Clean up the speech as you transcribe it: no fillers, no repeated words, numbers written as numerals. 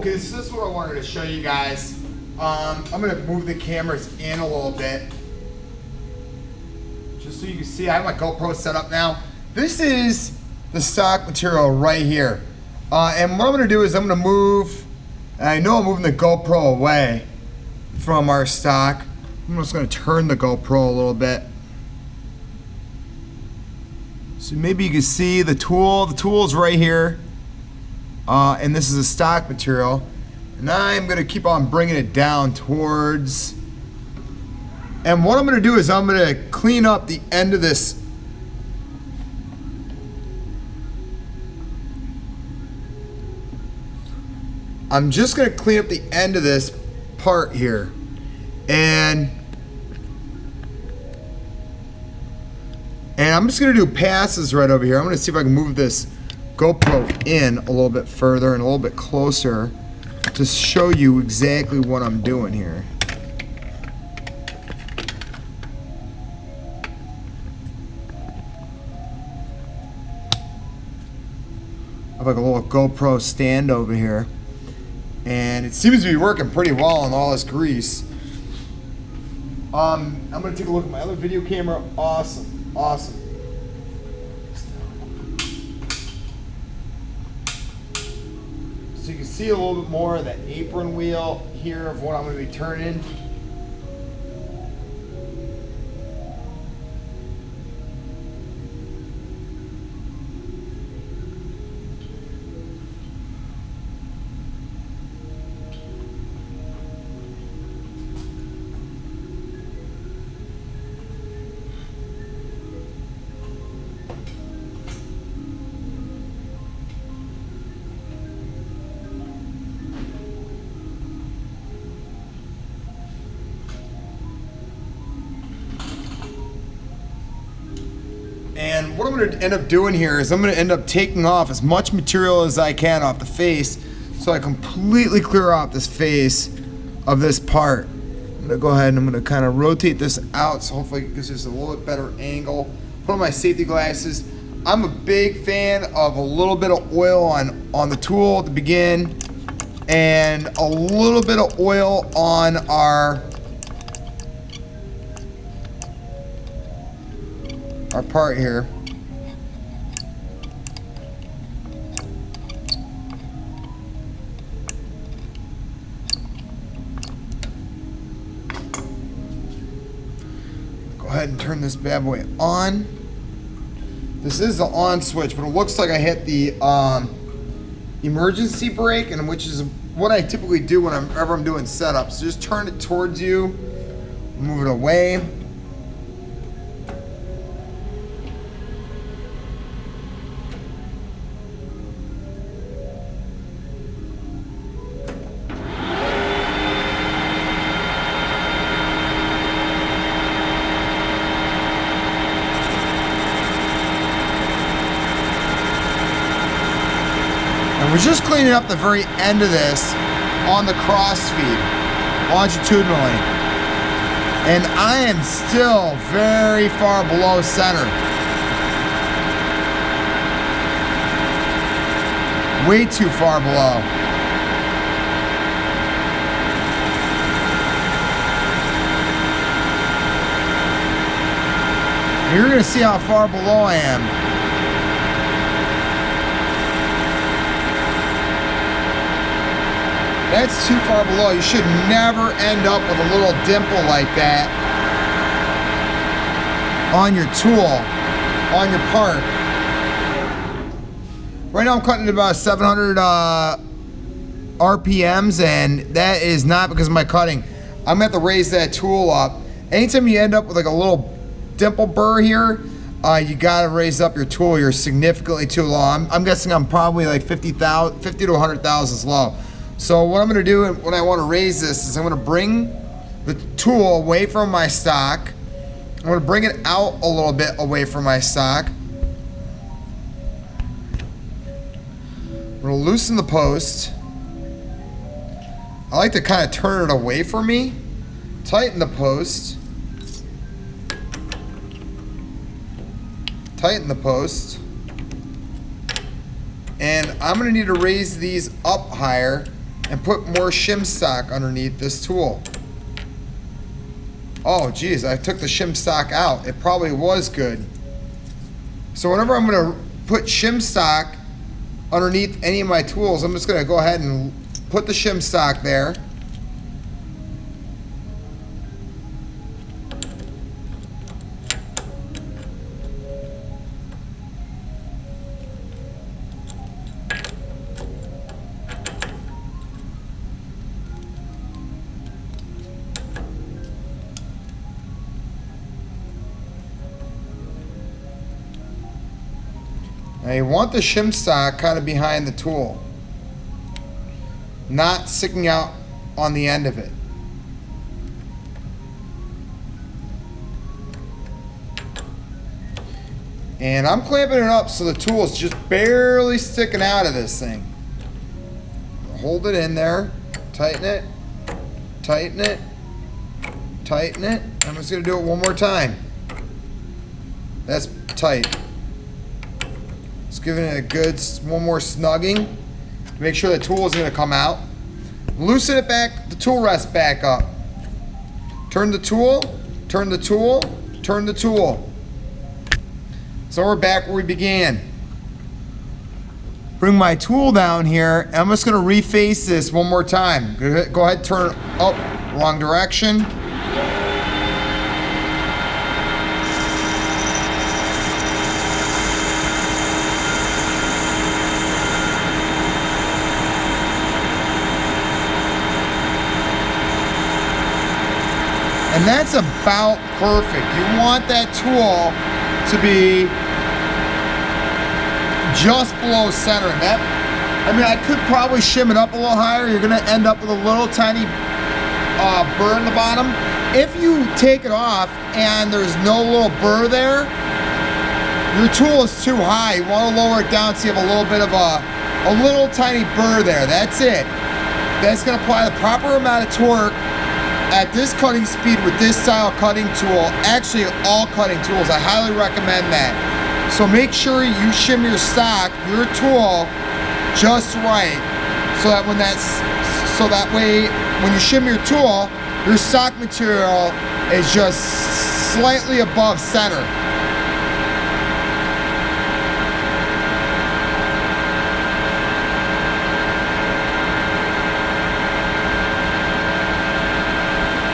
Okay, so this is what I wanted to show you guys. I'm gonna move the cameras in a little bit, just so you can see. I have my GoPro set up now. This is the stock material right here. And what I'm gonna do is I'm gonna move, and I know I'm moving the GoPro away from our stock. I'm just gonna turn the GoPro a little bit. So maybe you can see the tool. The tool's right here. And this is a stock material. And I'm gonna keep on bringing it down towards, and what I'm gonna do is I'm gonna clean up the end of this. I'm just gonna clean up the end of this part here. And I'm just gonna do passes right over here. I'm gonna see if I can move this GoPro in a little bit further and a little bit closer to show you exactly what I'm doing here. I have like a little GoPro stand over here, and it seems to be working pretty well on all this grease. I'm gonna take a look at my other video camera. Awesome, awesome. So you can see a little bit more of the apron wheel here of what I'm going to be turning. And what I'm going to end up doing here is I'm going to end up taking off as much material as I can off the face, so I completely clear off this face of this part. I'm going to go ahead and I'm going to kind of rotate this out, so hopefully it gives us a little bit better angle. Put on my safety glasses. I'm a big fan of a little bit of oil on the tool to begin, and a little bit of oil on our part here. Go ahead and turn this bad boy on. This is the on switch, but it looks like I hit the emergency brake, and which is what I typically do whenever I'm doing setups. So just turn it towards you, move it away. And we're just cleaning up the very end of this on the cross feed, longitudinally. And I am still very far below center. Way too far below. You're gonna see how far below I am. That's too far below. You should never end up with a little dimple like that on your tool, on your part. Right now I'm cutting at about 700 RPMs, and that is not because of my cutting. I'm gonna have to raise that tool up. Anytime you end up with like a little dimple burr here, you gotta raise up your tool. You're significantly too low. I'm guessing I'm probably like 50 to 100 thousandths low. So what I'm gonna do when I wanna raise this is I'm gonna bring the tool away from my stock. I'm gonna bring it out a little bit away from my stock. I'm gonna loosen the post. I like to kind of turn it away from me. Tighten the post. Tighten the post. And I'm gonna need to raise these up higher and put more shim stock underneath this tool. Oh geez, I took the shim stock out. It probably was good. So whenever I'm gonna put shim stock underneath any of my tools, I'm just gonna go ahead and put the shim stock there. Now you want the shim stock kind of behind the tool, not sticking out on the end of it. And I'm clamping it up so the tool is just barely sticking out of this thing. Hold it in there, tighten it, tighten it, tighten it. I'm just gonna do it one more time. That's tight. Just giving it a good one more snugging to make sure the tool is gonna come out. Loosen it back, the tool rest back up. Turn the tool, turn the tool, turn the tool. So we're back where we began. Bring my tool down here, and I'm just gonna reface this one more time. Go ahead, turn it up, wrong direction. And that's about perfect. You want that tool to be just below center. I could probably shim it up a little higher. You're gonna end up with a little tiny burr in the bottom. If you take it off and there's no little burr there, your tool is too high. You wanna lower it down so you have a little bit of a little tiny burr there. That's it. That's gonna apply the proper amount of torque at this cutting speed with this style cutting tool. Actually, all cutting tools, I highly recommend that. So make sure you shim your stock, your tool, just right, so that way when you shim your tool, your stock material is just slightly above center.